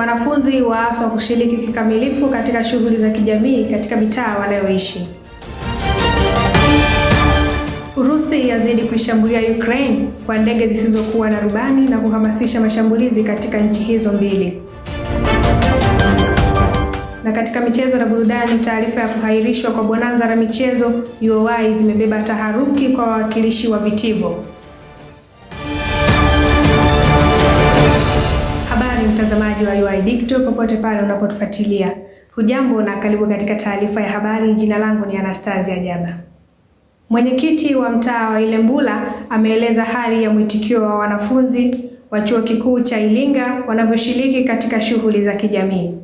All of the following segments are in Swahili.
Wanafunzi waaswa kushiriki kikamilifu katika shughuli za kijamii katika mitaa wanayoishi. Urusi yazidi kuishambulia Ukraine kwa ndege zisizokuwa na rubani na kuhamasisha mashambulizi katika nchi hizo mbili. Na katika michezo na burudani, taarifa ya kuhairishwa kwa bonanza la michezo UoI zimebeba taharuki kwa wawakilishi wa vitivo. Habari mtazamaji wa UoI Digital popote pale unapotufuatilia. Hujambo na karibu katika taarifa ya habari. Jina langu ni Anastasia Jaba. Mwenyekiti wa mtaa wa Ilembula ameeleza hali ya mwitikio wa wanafunzi wa chuo kikuu cha Iringa wanavyoshiriki katika shughuli za kijamii.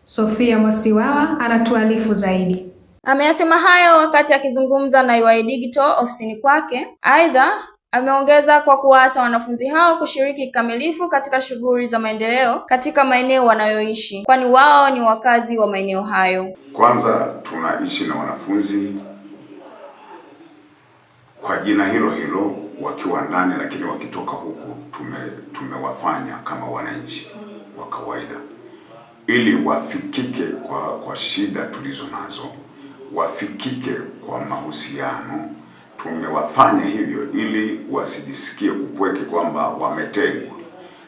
Sofia Mwasiwawa anatuarifu zaidi. Ameyasema hayo wakati akizungumza na UoI Digital ofisini kwake. Aidha, ameongeza kwa kuwaasa wanafunzi hao kushiriki kikamilifu katika shughuli za maendeleo katika maeneo wanayoishi, kwani wao ni wakazi wa maeneo hayo. Kwanza tunaishi na wanafunzi kwa jina hilo hilo wakiwa ndani, lakini wakitoka huku tumewafanya kama wananchi wa kawaida ili wafikike kwa shida tulizo nazo, wafikike kwa mahusiano. Tumewafanya hivyo ili wasijisikie upweke kwamba wametengwa,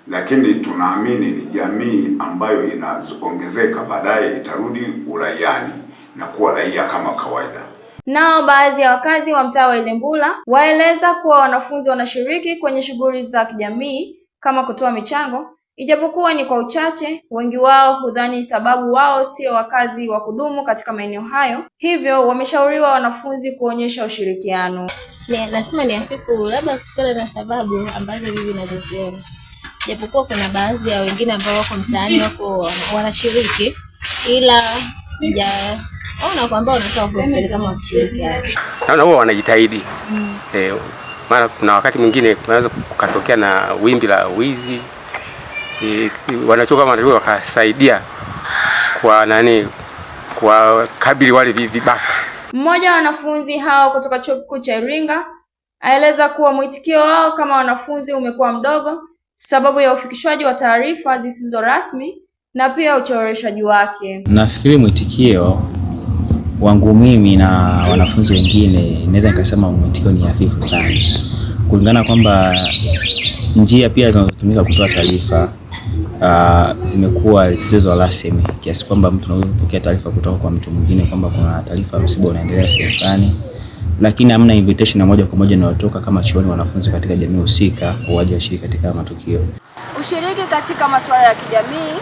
lakini tunaamini ni jamii ambayo inaongezeka, baadaye itarudi uraiani na kuwa raia kama kawaida. Nao baadhi ya wakazi wa mtaa wa Ilembula waeleza kuwa wanafunzi wanashiriki kwenye shughuli za kijamii kama kutoa michango, ijapokuwa ni kwa uchache. Wengi wao hudhani sababu wao sio wakazi wa kudumu katika maeneo hayo, hivyo wameshauriwa wanafunzi kuonyesha ushirikiano. Lazima ni hafifu, labda kutokana na sababu ambazo hivi nazoziona, japokuwa kuna baadhi ya wengine ambao wako mtaani wako wanashiriki, ila sijaona kwamba wanatoa kufeli kama wakishirikiana. Naona wao wanajitahidi. Maana kuna wakati mwingine kunaweza kukatokea na wimbi la wizi. Wanachoka wanatakiwa wakasaidia kwa kabili wale vibaka. Mmoja wa wanafunzi hao kutoka chuo kikuu cha Iringa aeleza kuwa mwitikio wao kama wanafunzi umekuwa mdogo sababu ya ufikishwaji wa taarifa zisizo rasmi na pia uchoreshaji wake. Nafikiri mwitikio wangu mimi na wanafunzi wengine naweza nikasema mwitikio ni hafifu sana, kulingana kwamba njia pia zinazotumika kutoa taarifa zimekuwa zisizo rasmi, kiasi kwamba mtu anaweza kupokea taarifa kutoka kwa mtu mwingine kwamba kuna taarifa msiba unaendelea sehemu fulani, lakini hamna invitation ya moja kwa moja inayotoka kama chuoni wanafunzi katika jamii husika waje washiriki katika matukio. Ushiriki katika masuala ya kijamii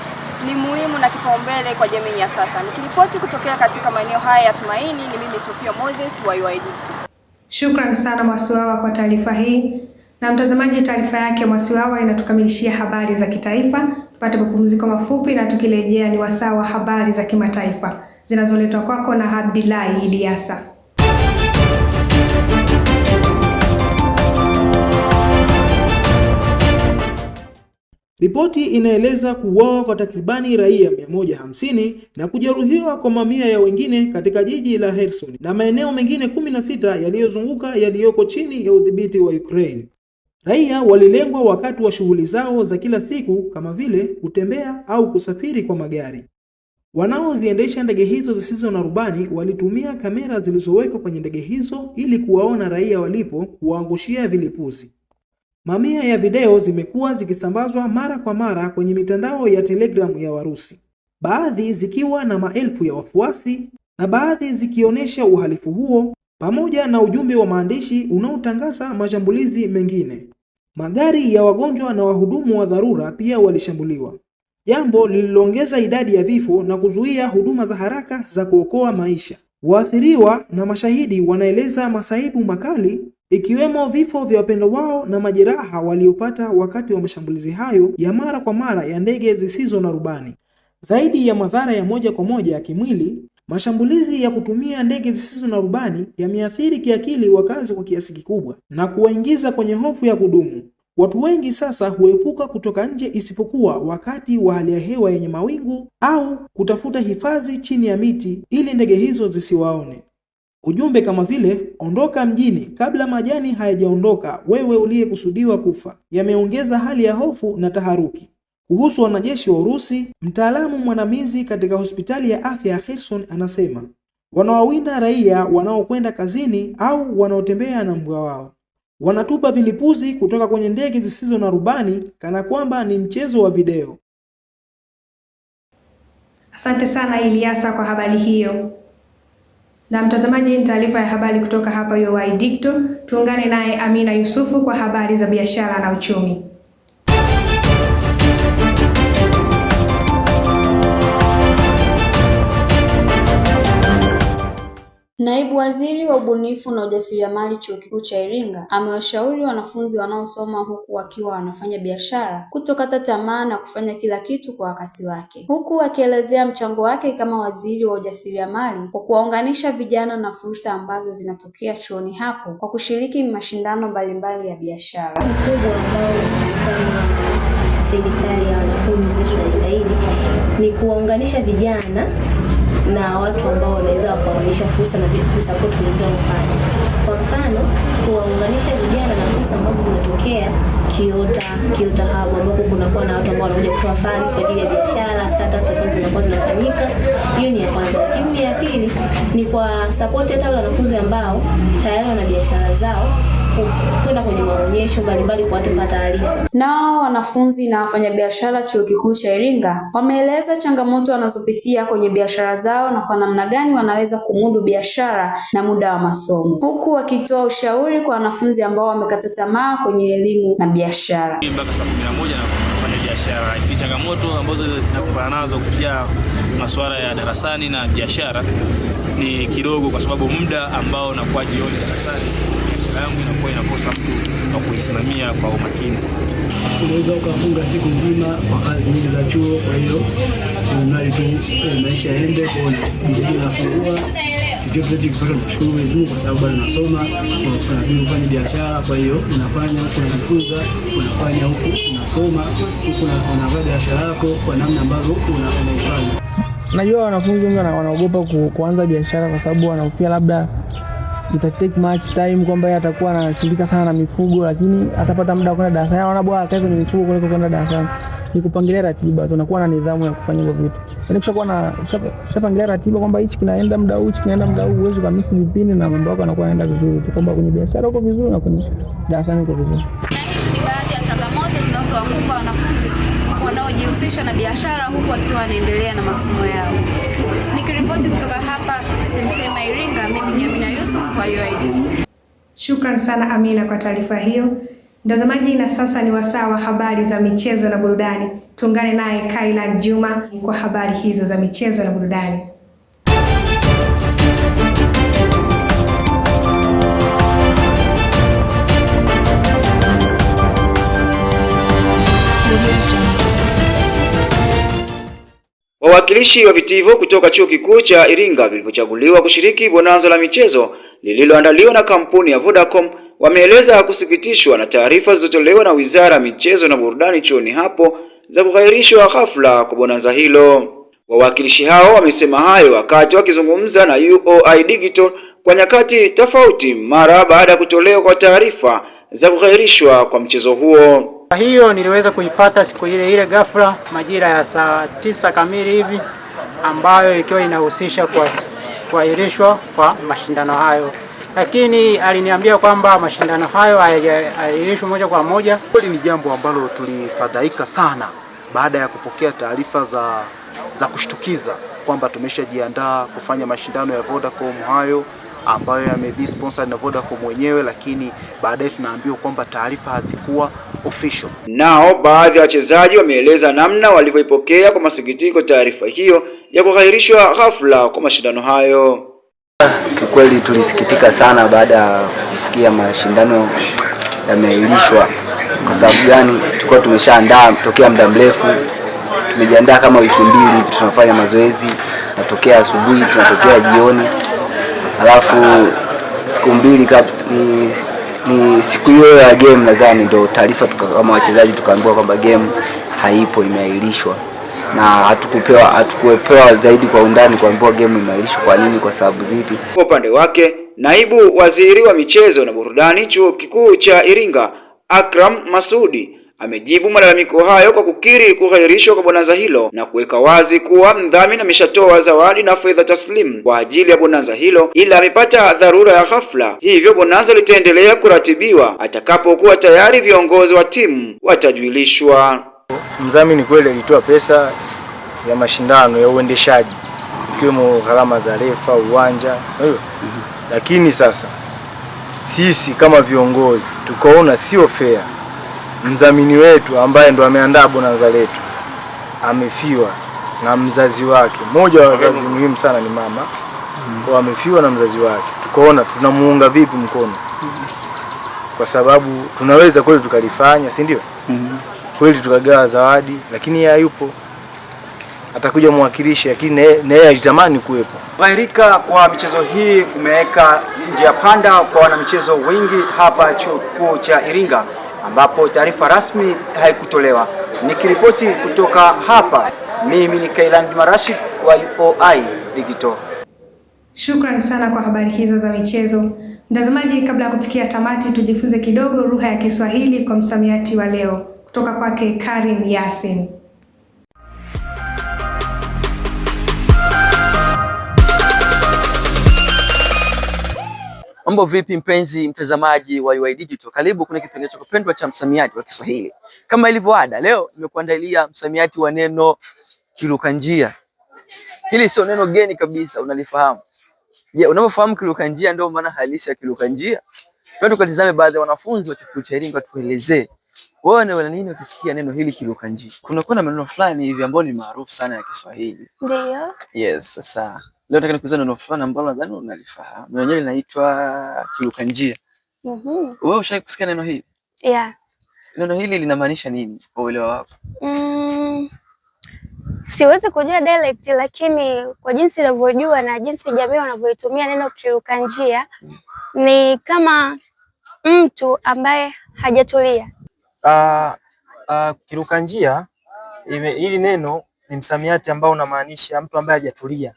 ni muhimu na kipaumbele kwa jamii ya sasa. Nikiripoti kutokea katika maeneo haya ya Tumaini, ni mimi Sofia Moses wa UoI Digital. Shukrani sana Mwasiwawa kwa taarifa hii. Na mtazamaji, taarifa yake Mwasiwawa inatukamilishia habari za kitaifa. Tupate mapumziko mafupi na tukirejea ni wasaa wa habari za kimataifa zinazoletwa kwako na Abdillahi Iliasa. Ripoti inaeleza kuuawa kwa takribani raia 150 na kujeruhiwa kwa mamia ya wengine katika jiji la Kherson na maeneo mengine 16 yaliyozunguka yaliyoko chini ya udhibiti wa Ukraine. Raia walilengwa wakati wa shughuli zao za kila siku kama vile kutembea au kusafiri kwa magari. Wanaoziendesha ndege hizo zisizo na rubani walitumia kamera zilizowekwa kwenye ndege hizo ili kuwaona raia walipo kuwaangushia vilipuzi. Mamia ya video zimekuwa zikisambazwa mara kwa mara kwenye mitandao ya Telegram ya Warusi, baadhi zikiwa na maelfu ya wafuasi na baadhi zikionyesha uhalifu huo pamoja na ujumbe wa maandishi unaotangaza mashambulizi mengine. Magari ya wagonjwa na wahudumu wa dharura pia walishambuliwa, jambo lililoongeza idadi ya vifo na kuzuia huduma za haraka za kuokoa maisha. Waathiriwa na mashahidi wanaeleza masaibu makali, ikiwemo vifo vya wapendwa wao na majeraha waliopata wakati wa mashambulizi hayo ya mara kwa mara ya ndege zisizo na rubani. Zaidi ya madhara ya moja kwa moja ya kimwili, mashambulizi ya kutumia ndege zisizo na rubani yameathiri kiakili wakazi kwa kiasi kikubwa na kuwaingiza kwenye hofu ya kudumu. Watu wengi sasa huepuka kutoka nje isipokuwa wakati wa hali ya hewa yenye mawingu au kutafuta hifadhi chini ya miti ili ndege hizo zisiwaone. Ujumbe kama vile ondoka mjini kabla majani hayajaondoka wewe uliyekusudiwa kufa yameongeza hali ya hofu na taharuki. Kuhusu wanajeshi wa Urusi, mtaalamu mwandamizi katika hospitali ya afya ya Kherson anasema wanawawinda raia wanaokwenda kazini au wanaotembea na mbwa wao. Wanatupa vilipuzi kutoka kwenye ndege zisizo na rubani kana kwamba ni mchezo wa video. Asante sana Ilyasa kwa habari hiyo. Na mtazamaji, ni taarifa ya habari kutoka hapa UoI Digital. Tuungane naye Amina Yusufu kwa habari za biashara na uchumi. Naibu Waziri wa Ubunifu na Ujasiriamali Chuo Kikuu cha Iringa amewashauri wanafunzi wanaosoma huku wakiwa wanafanya biashara kutokata tamaa na kufanya kila kitu kwa wakati wake, huku akielezea mchango wake kama waziri wa ujasiriamali kwa kuwaunganisha vijana na fursa ambazo zinatokea chuoni hapo kwa kushiriki mashindano mbalimbali ya biashara. Mkubwa ambao sisi kama serikali ya wanafunzi tunajitahidi ni kuwaunganisha vijana na watu ambao wanaweza kuwaonyesha fursa na support kwenye kufanya. Kwa mfano, kuwaunganisha vijana na fursa ambazo zinatokea Kiota Hub, ambapo kunakuwa na watu ambao wanakuja kutoa funds kwa ajili ya biashara, startups ambazo zinakuwa zinafanyika. Hiyo ni ya kwanza. Lakini ya pili ni kwa support hata wale wanafunzi ambao tayari wana biashara zao kwenda kwenye maonyesho mbalimbali kupata taarifa. Nao wanafunzi na wafanyabiashara Chuo Kikuu cha Iringa wameeleza changamoto wanazopitia kwenye biashara zao na kwa namna gani wanaweza kumudu biashara na muda wa masomo, huku wakitoa ushauri kwa wanafunzi ambao wamekata tamaa kwenye elimu na biashara. Mpaka saa 11 na kufanya biashara. Hizi changamoto ambazo nakupana nazo kupitia masuala ya darasani na biashara ni kidogo, kwa sababu muda ambao nakuwa jioni darasani yangu inakuwa inakosa mtu wa kuisimamia kwa umakini. Unaweza ukafunga siku nzima kwa kazi nyingi za chuo, kwa hiyo mradi tu maisha yaende, kwa ndio nafungua chochote tunachokipata tunashukuru Mwenyezi Mungu, kwa sababu bado nasoma, unabidi ufanye biashara. Kwa hiyo unafanya huko unajifunza, unafanya huko unasoma, huko unafanya biashara yako kwa namna ambavyo unaifanya. Najua wanafunzi wengi wanaogopa kuanza biashara kwa sababu wanahofia labda ita take much time, kwamba yeye atakuwa anashirika sana na mifugo, lakini atapata muda wa kwenda darasani. Anaona bwana akae kwenye mifugo kuliko kwenda darasani. Ni kupangilia ratiba, tunakuwa na nidhamu ya kufanya hivyo vitu. Yaani ukishapangilia ratiba kwamba hichi kinaenda muda huu, hichi kinaenda muda huu, uwezo kamisi vipindi na mambo yako yanakuwa yanaenda vizuri. Kwamba kwenye biashara uko vizuri na kwenye darasani uko vizuri. Ni baadhi ya changamoto zinazowakumba wanafunzi wanaojihusisha na biashara huku wakiwa wanaendelea na masomo yao. Nikiripoti kutoka hapa Semtema Iringa, mimi ni Amina Yusuf wa UoI. Shukran sana Amina kwa taarifa hiyo. Mtazamaji, na sasa ni wasaa wa habari za michezo na burudani. Tuungane naye Kailan Juma kwa habari hizo za michezo na burudani. Wawakilishi wa vitivo kutoka Chuo Kikuu cha Iringa vilivyochaguliwa kushiriki bonanza la michezo lililoandaliwa na kampuni ya Vodacom wameeleza kusikitishwa na taarifa zilizotolewa na Wizara ya Michezo na Burudani chuoni hapo za kuhairishwa ghafla kwa bonanza hilo. Wawakilishi hao wamesema hayo wakati wakizungumza na UoI Digital kwa nyakati tofauti mara baada ya kutolewa kwa taarifa za kuhairishwa kwa mchezo huo. Hiyo niliweza kuipata siku ile ghafla majira ya saa 9 kamili hivi, ambayo ikiwa inahusisha kuahirishwa kwa mashindano hayo, lakini aliniambia kwamba mashindano hayo hayaahirishwi moja kwa moja. Hili ni jambo ambalo tulifadhaika sana baada ya kupokea taarifa za kushtukiza kwamba tumeshajiandaa kufanya mashindano ya Vodacom hayo ambayo yamebi sponsored na Vodacom wenyewe, lakini baadaye tunaambiwa kwamba taarifa hazikuwa official. Nao baadhi ya wachezaji wameeleza namna walivyoipokea kwa masikitiko taarifa hiyo ya kuhairishwa ghafla kwa mashindano hayo. Kikweli tulisikitika sana baada ya kusikia mashindano yameahirishwa. Kwa sababu gani? Tulikuwa tumeshaandaa tokea muda mrefu. Tumejiandaa kama wiki mbili hivi, tunafanya mazoezi, natokea asubuhi, tunatokea jioni. Alafu siku mbili ni siku hiyo ya game, nadhani ndio taarifa kama wachezaji tukaambiwa kwamba game haipo, imeahirishwa. Na hatukupewa zaidi kwa undani kuambiwa game imeahirishwa kwa nini, kwa sababu zipi. Kwa upande wake, Naibu Waziri wa Michezo na Burudani Chuo Kikuu cha Iringa, Akram Masudi, amejibu malalamiko hayo kwa kukiri kuhairishwa kwa bonanza hilo na kuweka wazi kuwa mdhamini ameshatoa zawadi na fedha taslimu kwa ajili ya bonanza hilo, ila amepata dharura ya ghafla, hivyo bonanza litaendelea kuratibiwa atakapokuwa tayari viongozi wa timu watajulishwa. Mdhamini kweli alitoa pesa ya mashindano ya uendeshaji ikiwemo gharama za refa, uwanja, lakini sasa sisi kama viongozi tukaona sio fair. Mdhamini wetu ambaye ndo ameandaa bonanza letu amefiwa na mzazi wake. Mmoja wa wazazi muhimu sana ni mama. Kwa amefiwa na mzazi wake. Tukaona tunamuunga vipi mkono? Kwa sababu tunaweza kweli tukalifanya, si ndio? Kweli tukagawa zawadi, lakini yeye hayupo. Atakuja mwakilishi, lakini na yeye alitamani kuwepo. Kuhairika kwa michezo hii kumeweka njia panda kwa wanamichezo wengi hapa Chuo Kikuu cha Iringa, ambapo taarifa rasmi haikutolewa. Nikiripoti kutoka hapa, mimi ni Kailan Marashid wa UoI Digital. Shukrani sana kwa habari hizo za michezo. Mtazamaji, kabla ya kufikia tamati, tujifunze kidogo lugha ya Kiswahili kwa msamiati wa leo kutoka kwake Karim Yasin. Mambo vipi mpenzi mtazamaji wa UoI Digital? Karibu kwenye kipengele chako pendwa cha msamiati wa Kiswahili. Kama ilivyo ada, leo nimekuandalia msamiati wa neno kiruka njia. Hili sio neno geni kabisa, unalifahamu. Je, unafahamu kiruka njia ndio maana halisi ya kiruka njia? Twende tukatizame baadhi ya wanafunzi wa Chuo Kikuu cha Iringa tuelezee wewe wana nini ukisikia neno hili kiruka njia. Kuna maneno fulani hivi ambayo ni maarufu sana ya Kiswahili. Ndio. Yes, sasa leo nataka nikuulize neno fulani ambalo nadhani unalifahamu. Neno hili linaitwa kiruka njia. Wewe ushawahi kusikia neno hili? Yeah. Neno hili linamaanisha nini kwa uelewa wako? Siwezi kujua direct, lakini kwa jinsi ninavyojua na jinsi jamii wanavyoitumia neno kiruka njia ni kama mtu ambaye hajatulia. Kiruka njia, hili neno ni msamiati ambao unamaanisha mtu ambaye hajatulia.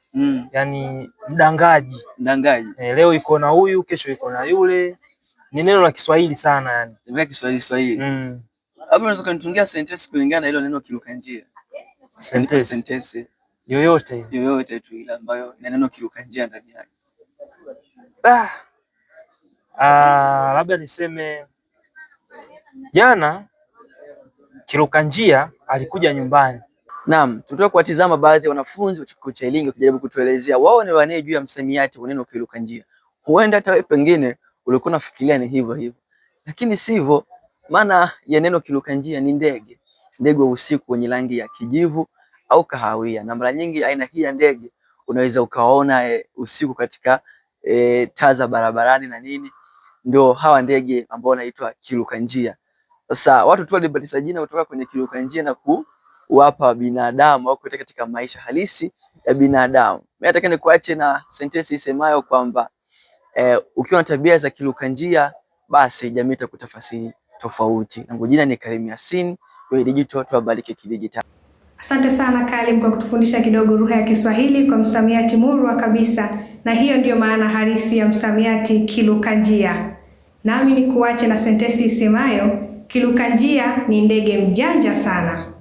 Yaani mdangaji. Leo iko na huyu, kesho iko na yule. Ni neno la Kiswahili sana yani. Ni Kiswahili. Hapo unaweza kunitungia sentence kulingana na hilo neno kiruka njia. Sentence yoyote tu ile ambayo ina neno kiruka njia ndani yake. Labda niseme jana kiruka njia alikuja nyumbani. Naam, tutatoka kuwatizama baadhi ya wanafunzi wa Chuo Kikuu cha Iringa kujaribu kutuelezea wao ni wanene juu ya msamiati wa neno kiruka njia. Huenda hata wewe pengine ulikuwa unafikiria ni hivyo. Lakini sivyo, maana ya neno kiruka njia ni ndege. Ndege wa usiku wenye rangi ya kijivu au kahawia. Na mara nyingi aina hii ya ndege unaweza ukaona usiku katika taa za barabarani na nini. Ndio hawa ndege ambao wanaitwa kiruka njia. Sasa watu tu walibadilisha jina kutoka kwenye kiruka njia na kuwapa binadamu au katika maisha halisi ya binadamu. Mimi nataka nikuache na sentensi isemayo kwamba ukiwa na tabia za kiruka njia basi jamii itakutafasiri tofauti. Langu jina ni Karim Yasin, UoI Digital, tuwabariki kidijitali. Asante sana Karim kwa kutufundisha kidogo lugha ya Kiswahili kwa msamiati murwa kabisa, na hiyo ndiyo maana halisi ya msamiati kiruka njia. Nami ni kuache na sentensi isemayo kiruka njia ni ndege mjanja sana.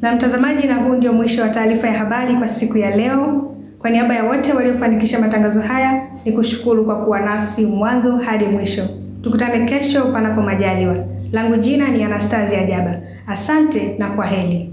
Na mtazamaji, na huu ndio mwisho wa taarifa ya habari kwa siku ya leo. Kwa niaba ya wote waliofanikisha matangazo haya, ni kushukuru kwa kuwa nasi mwanzo hadi mwisho. Tukutane kesho panapo majaliwa. Langu jina ni Anastasia Jaba. Asante na kwaheri.